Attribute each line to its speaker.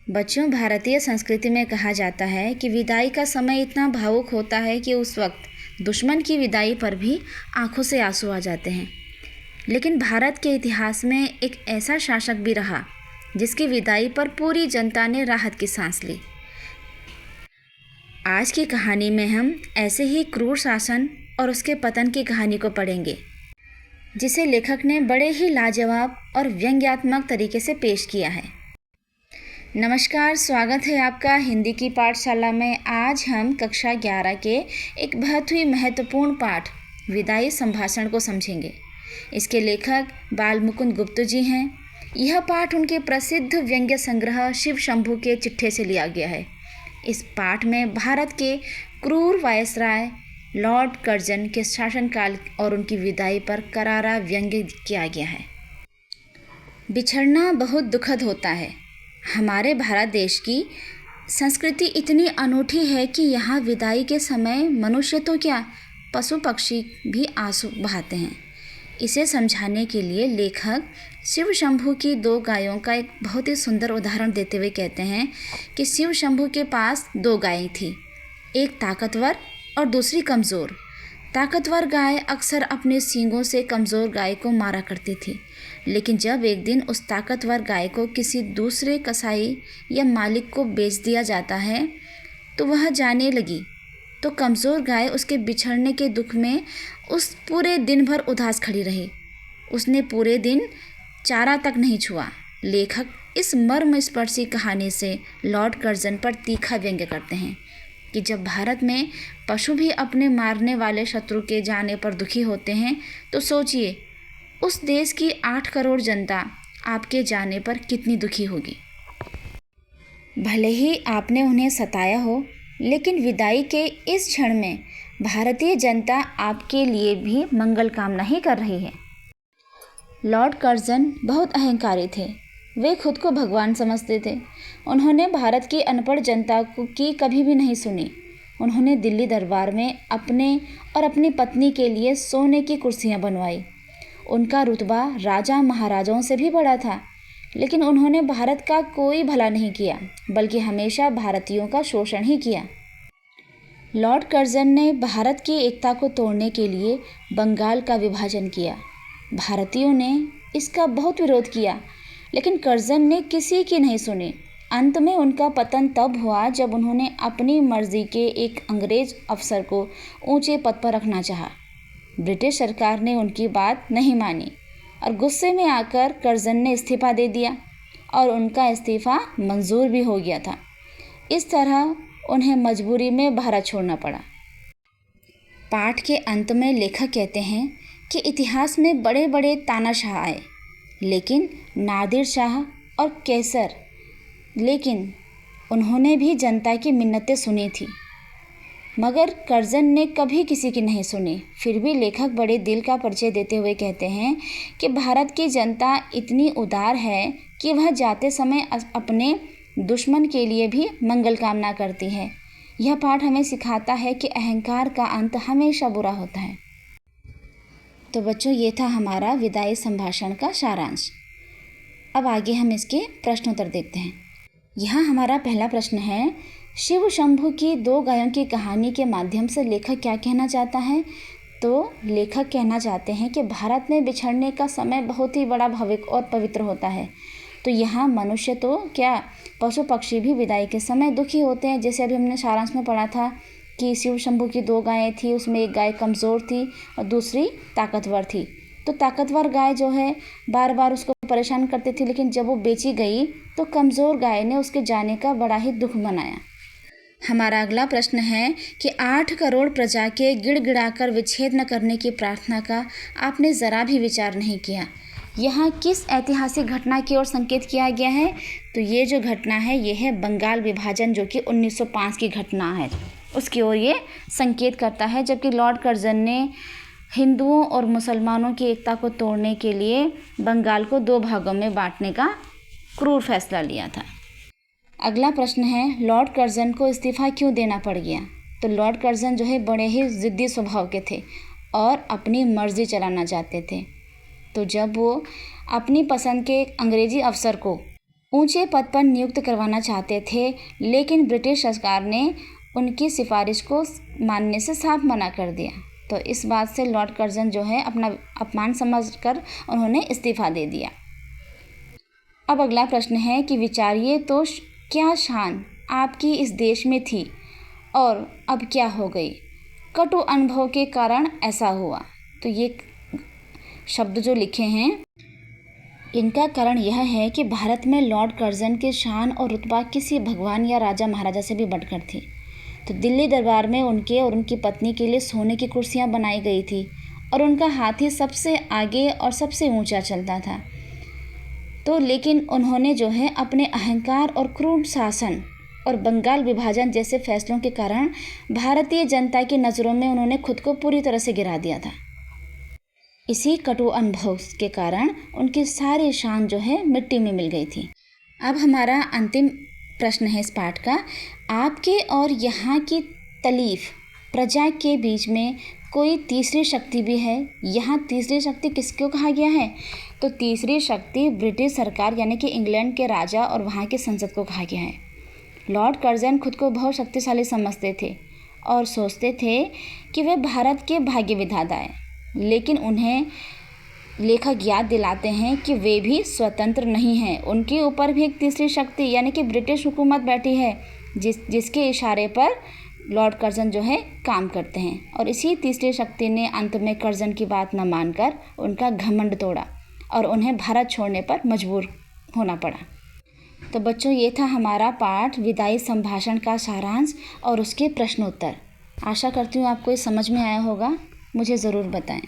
Speaker 1: बच्चों, भारतीय संस्कृति में कहा जाता है कि विदाई का समय इतना भावुक होता है कि उस वक्त दुश्मन की विदाई पर भी आंखों से आंसू आ जाते हैं। लेकिन भारत के इतिहास में एक ऐसा शासक भी रहा जिसकी विदाई पर पूरी जनता ने राहत की सांस ली। आज की कहानी में हम ऐसे ही क्रूर शासन और उसके पतन की कहानी को पढ़ेंगे, जिसे लेखक ने बड़े ही लाजवाब और व्यंग्यात्मक तरीके से पेश किया है। नमस्कार, स्वागत है आपका हिंदी की पाठशाला में। आज हम कक्षा 11 के एक बहुत ही महत्वपूर्ण पाठ विदाई संभाषण को समझेंगे। इसके लेखक बाल मुकुंद गुप्त जी हैं। यह पाठ उनके प्रसिद्ध व्यंग्य संग्रह शिव शंभू के चिट्ठे से लिया गया है। इस पाठ में भारत के क्रूर वायसराय लॉर्ड कर्जन के शासनकाल और उनकी विदाई पर करारा व्यंग्य किया गया है। बिछड़ना बहुत दुखद होता है। हमारे भारत देश की संस्कृति इतनी अनूठी है कि यहाँ विदाई के समय मनुष्य तो क्या, पशु पक्षी भी आंसू बहाते हैं। इसे समझाने के लिए लेखक शिव शंभू की 2 गायों का एक बहुत ही सुंदर उदाहरण देते हुए कहते हैं कि शिव शंभू के पास 2 गायें थी, एक ताकतवर और दूसरी कमज़ोर। ताकतवर गाय अक्सर अपने सींगों से कमज़ोर गाय को मारा करती थी, लेकिन जब एक दिन उस ताकतवर गाय को किसी दूसरे कसाई या मालिक को बेच दिया जाता है तो वह जाने लगी, तो कमज़ोर गाय उसके बिछड़ने के दुख में उस पूरे दिन भर उदास खड़ी रही। उसने पूरे दिन चारा तक नहीं छुआ। लेखक इस मर्मस्पर्शी कहानी से लॉर्ड कर्जन पर तीखा व्यंग्य करते हैं कि जब भारत में पशु भी अपने मारने वाले शत्रु के जाने पर दुखी होते हैं, तो सोचिए उस देश की 8 करोड़ जनता आपके जाने पर कितनी दुखी होगी। भले ही आपने उन्हें सताया हो, लेकिन विदाई के इस क्षण में भारतीय जनता आपके लिए भी मंगल कामना ही कर रही है। लॉर्ड कर्जन बहुत अहंकारी थे। वे खुद को भगवान समझते थे। उन्होंने भारत की अनपढ़ जनता की कभी भी नहीं सुनी। उन्होंने दिल्ली दरबार में अपने और अपनी पत्नी के लिए सोने की कुर्सियां बनवाई। उनका रुतबा राजा महाराजाओं से भी बड़ा था, लेकिन उन्होंने भारत का कोई भला नहीं किया, बल्कि हमेशा भारतीयों का शोषण ही किया। लॉर्ड कर्जन ने भारत की एकता को तोड़ने के लिए बंगाल का विभाजन किया। भारतीयों ने इसका बहुत विरोध किया, लेकिन कर्जन ने किसी की नहीं सुनी। अंत में उनका पतन तब हुआ जब उन्होंने अपनी मर्जी के एक अंग्रेज अफसर को ऊंचे पद पर रखना चाहा। ब्रिटिश सरकार ने उनकी बात नहीं मानी और गुस्से में आकर कर्जन ने इस्तीफा दे दिया और उनका इस्तीफा मंजूर भी हो गया था। इस तरह उन्हें मजबूरी में भारत छोड़ना पड़ा। पाठ के अंत में लेखक कहते हैं कि इतिहास में बड़े बड़े तानाशाह आए, लेकिन नादिर शाह और कैसर, लेकिन उन्होंने भी जनता की मिन्नतें सुनी थी, मगर कर्जन ने कभी किसी की नहीं सुनी। फिर भी लेखक बड़े दिल का परिचय देते हुए कहते हैं कि भारत की जनता इतनी उदार है कि वह जाते समय अपने दुश्मन के लिए भी मंगल कामना करती है। यह पाठ हमें सिखाता है कि अहंकार का अंत हमेशा बुरा होता है। तो बच्चों, ये था हमारा विदाई संभाषण का सारांश। अब आगे हम इसके प्रश्नोत्तर देखते हैं। यहाँ हमारा पहला प्रश्न है, शिव शंभू की 2 गायों की कहानी के माध्यम से लेखक क्या कहना चाहता है? तो लेखक कहना चाहते हैं कि भारत में बिछड़ने का समय बहुत ही बड़ा भावुक और पवित्र होता है। तो यहाँ मनुष्य तो क्या, पशु पक्षी भी विदाई के समय दुखी होते हैं। जैसे अभी हमने सारांश में पढ़ा था कि शिव शंभू की 2 गायें थी, उसमें एक गाय कमज़ोर थी और दूसरी ताकतवर थी। तो ताकतवर गाय जो है बार बार उसको परेशान करती थी, लेकिन जब वो बेची गई तो कमज़ोर गाय ने उसके जाने का बड़ा ही दुख मनाया। हमारा अगला प्रश्न है कि 8 करोड़ प्रजा के गिड़गिड़ाकर विच्छेद न करने की प्रार्थना का आपने ज़रा भी विचार नहीं किया। यहाँ किस ऐतिहासिक घटना की ओर संकेत किया गया है? तो ये जो घटना है ये है बंगाल विभाजन, जो कि 1905 की घटना है, उसकी ओर ये संकेत करता है। जबकि लॉर्ड कर्जन ने हिंदुओं और मुसलमानों की एकता को तोड़ने के लिए बंगाल को 2 भागों में बांटने का क्रूर फैसला लिया था। अगला प्रश्न है, लॉर्ड कर्जन को इस्तीफा क्यों देना पड़ गया? तो लॉर्ड कर्जन जो है बड़े ही ज़िद्दी स्वभाव के थे और अपनी मर्ज़ी चलाना चाहते थे। तो जब वो अपनी पसंद के अंग्रेज़ी अफसर को ऊंचे पद पर नियुक्त करवाना चाहते थे, लेकिन ब्रिटिश सरकार ने उनकी सिफारिश को मानने से साफ मना कर दिया। तो इस बात से लॉर्ड कर्जन जो है अपना अपमान समझकर उन्होंने इस्तीफ़ा दे दिया। अब अगला प्रश्न है कि विचारिए तो क्या शान आपकी इस देश में थी और अब क्या हो गई? कटु अनुभव के कारण ऐसा हुआ। तो ये शब्द जो लिखे हैं इनका कारण यह है कि भारत में लॉर्ड कर्जन की शान और रुतबा किसी भगवान या राजा महाराजा से भी बढ़कर थी। तो दिल्ली दरबार में उनके और उनकी पत्नी के लिए सोने की कुर्सियां बनाई गई थी और उनका हाथी सबसे आगे और सबसे ऊंचा चलता था। तो लेकिन उन्होंने जो है अपने अहंकार और क्रूर शासन और बंगाल विभाजन जैसे फैसलों के कारण भारतीय जनता की नज़रों में उन्होंने खुद को पूरी तरह से गिरा दिया था। इसी कटु अनुभव के कारण उनकी सारी शान जो है मिट्टी में मिल गई थी। अब हमारा अंतिम प्रश्न है इस पाठ का, आपके और यहाँ की तलीफ प्रजा के बीच में कोई तीसरी शक्ति भी है। यहाँ तीसरी शक्ति किसको कहा गया है? तो तीसरी शक्ति ब्रिटिश सरकार यानी कि इंग्लैंड के राजा और वहाँ की संसद को कहा गया है। लॉर्ड कर्जन खुद को बहुत शक्तिशाली समझते थे और सोचते थे कि वे भारत के भाग्य विधाता हैं, लेकिन उन्हें लेखक याद दिलाते हैं कि वे भी स्वतंत्र नहीं हैं। उनके ऊपर भी एक तीसरी शक्ति यानी कि ब्रिटिश हुकूमत बैठी है, जिसके इशारे पर लॉर्ड कर्जन जो है काम करते हैं। और इसी तीसरी शक्ति ने अंत में कर्जन की बात न मानकर उनका घमंड तोड़ा और उन्हें भारत छोड़ने पर मजबूर होना पड़ा। तो बच्चों, ये था हमारा पाठ विदाई संभाषण का सारांश और उसके प्रश्नोत्तर। आशा करती हूँ आपको ये समझ में आया होगा। मुझे ज़रूर बताएं।